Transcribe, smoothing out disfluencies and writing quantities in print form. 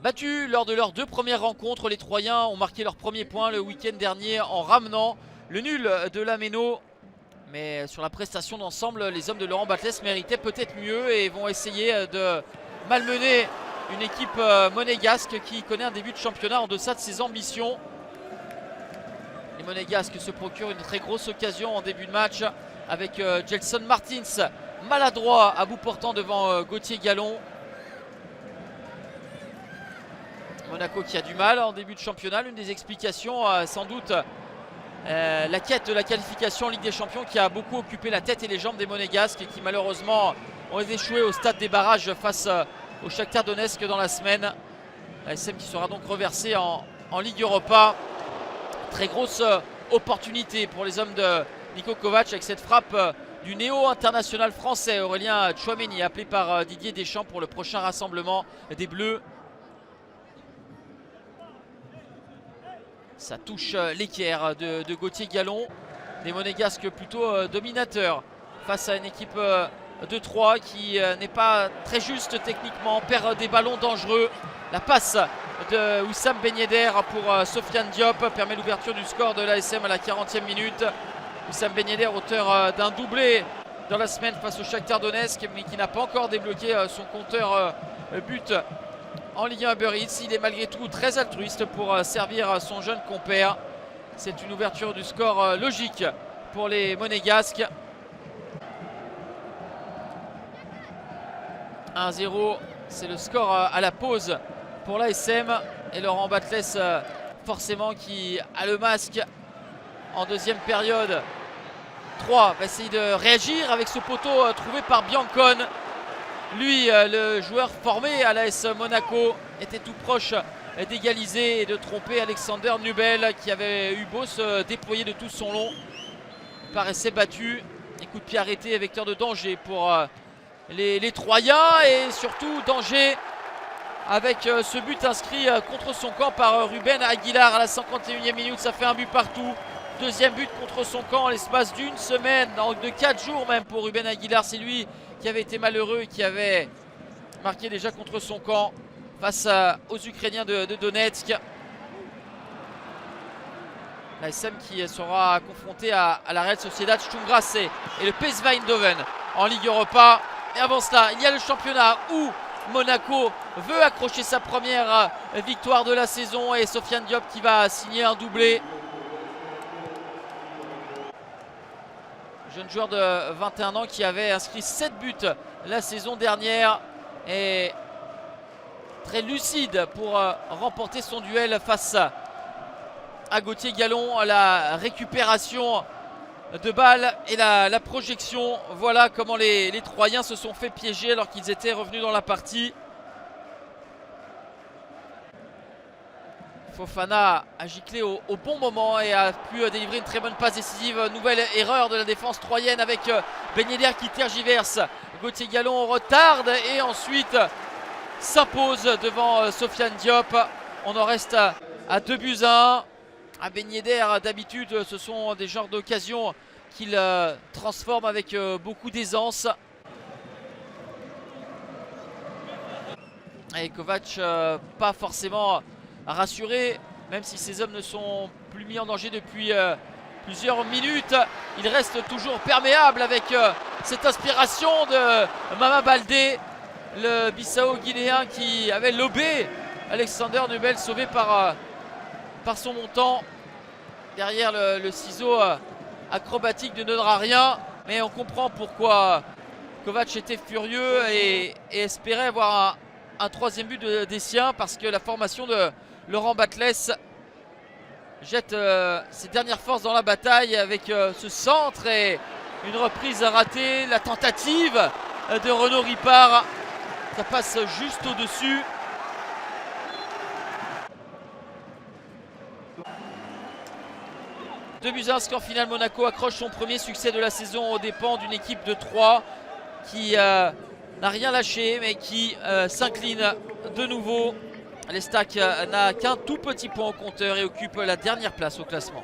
battus lors de leurs deux premières rencontres. Les Troyens ont marqué leur premier point le week-end dernier en ramenant le nul de la Méno. Mais sur la prestation d'ensemble, les hommes de Laurent Batles méritaient peut-être mieux et vont essayer de malmener une équipe monégasque qui connaît un début de championnat en deçà de ses ambitions. Les Monégasques se procurent une très grosse occasion en début de match avec Gelson Martins maladroit à bout portant devant Gauthier Gallon. Monaco qui a du mal en début de championnat. L'une des explications sans doute la quête de la qualification en Ligue des Champions qui a beaucoup occupé la tête et les jambes des Monégasques et qui malheureusement ont échoué au stade des barrages face au Shakhtar Donetsk dans la semaine. La SM qui sera donc reversée en Ligue Europa. Très grosse opportunité pour les hommes de Niko Kovac avec cette frappe du néo-international français Aurélien Tchouaméni, appelé par Didier Deschamps pour le prochain rassemblement des Bleus. Ça touche l'équerre de Gauthier Gallon. Des Monégasques plutôt dominateurs face à une équipe de 3 qui n'est pas très juste techniquement, perd des ballons dangereux. La passe de Wissam Ben Yedder pour Sofiane Diop permet l'ouverture du score de l'ASM à la 40e minute. Wissam Ben Yedder, auteur d'un doublé dans la semaine face au Shakhtar Donetsk, mais qui n'a pas encore débloqué son compteur but en Ligue 1 Uber Eats. Il est malgré tout très altruiste pour servir son jeune compère. C'est une ouverture du score logique pour les Monégasques. 1-0, c'est le score à la pause pour l'ASM. Et Laurent Batles forcément qui a le masque en deuxième période. 3 va essayer de réagir avec ce poteau trouvé par Biancon. Lui, le joueur formé à l'AS Monaco, était tout proche d'égaliser et de tromper Alexander Nubel qui avait eu beau se déployer de tout son long. Il paraissait battu. Un coup de pied arrêté, vecteur de danger pour les Troyens et surtout danger avec ce but inscrit contre son camp par Ruben Aguilar à la 51e minute. Ça fait un but partout. Deuxième but contre son camp en l'espace d'une semaine, de 4 jours même pour Ruben Aguilar. C'est lui qui avait été malheureux et qui avait marqué déjà contre son camp face aux Ukrainiens de Donetsk. La SM qui sera confrontée à la Real Sociedad Sturm Graz et le PSV Eindhoven en Ligue Europa. Et avant cela, il y a le championnat où Monaco veut accrocher sa première victoire de la saison et Sofiane Diop qui va signer un doublé. Jeune joueur de 21 ans qui avait inscrit 7 buts la saison dernière et très lucide pour remporter son duel face à Gauthier Gallon. La récupération de balles et la projection. Voilà comment les Troyens se sont fait piéger alors qu'ils étaient revenus dans la partie. Fofana a giclé au bon moment et a pu délivrer une très bonne passe décisive. Nouvelle erreur de la défense troyenne avec Ben Yedder qui tergiverse. Gauthier Gallon retarde et ensuite s'impose devant Sofiane Diop. On en reste à 2-1. À Ben Yedder, d'habitude, ce sont des genres d'occasions qu'il transforme avec beaucoup d'aisance. Et Kovac pas forcément rassuré, même si ces hommes ne sont plus mis en danger depuis plusieurs minutes. Il reste toujours perméable avec cette inspiration de Mama Baldé, le Bissau-Guinéen qui avait lobé Alexander Nubel, sauvé par son montant. Derrière le ciseau acrobatique ne donnera rien, mais on comprend pourquoi Kovac était furieux et espérait avoir un troisième but des siens, parce que la formation de Laurent Batles jette ses dernières forces dans la bataille avec ce centre et une reprise ratée. La tentative de Renaud Ripard, ça passe juste au-dessus. Deux buts à un, score final. Monaco accroche son premier succès de la saison aux dépens d'une équipe de 3 qui n'a rien lâché mais qui s'incline de nouveau. L'Estac n'a qu'un tout petit point au compteur et occupe la dernière place au classement.